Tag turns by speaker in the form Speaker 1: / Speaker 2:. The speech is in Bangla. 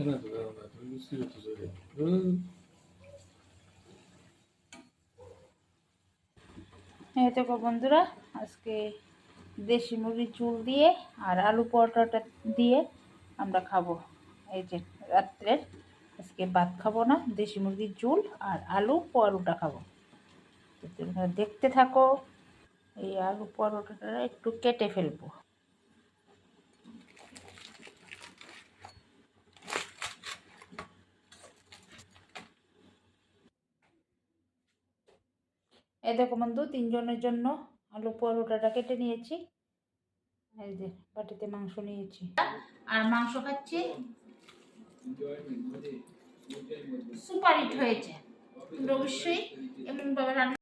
Speaker 1: এই দেখো বন্ধুরা, আজকে দেশি মুরগির ঝোল দিয়ে আর আলু পরোটাটা দিয়ে আমরা খাবো। এই যে রাত্রের আজকে ভাত খাবো না, দেশি মুরগির ঝোল আর আলু পরোটা খাবো। তোমরা দেখতে থাকো। এই আলু পরোটাটা একটু কেটে ফেলবো। এই দেখো বন্ধু, তিনজনের জন্য আলু পরোটাটা কেটে নিয়েছি। এই যে বাটিতে মাংস নিয়েছি আর মাংস খাচ্ছি। সুপার হিট হয়েছে, অবশ্যই এমনভাবে রান্না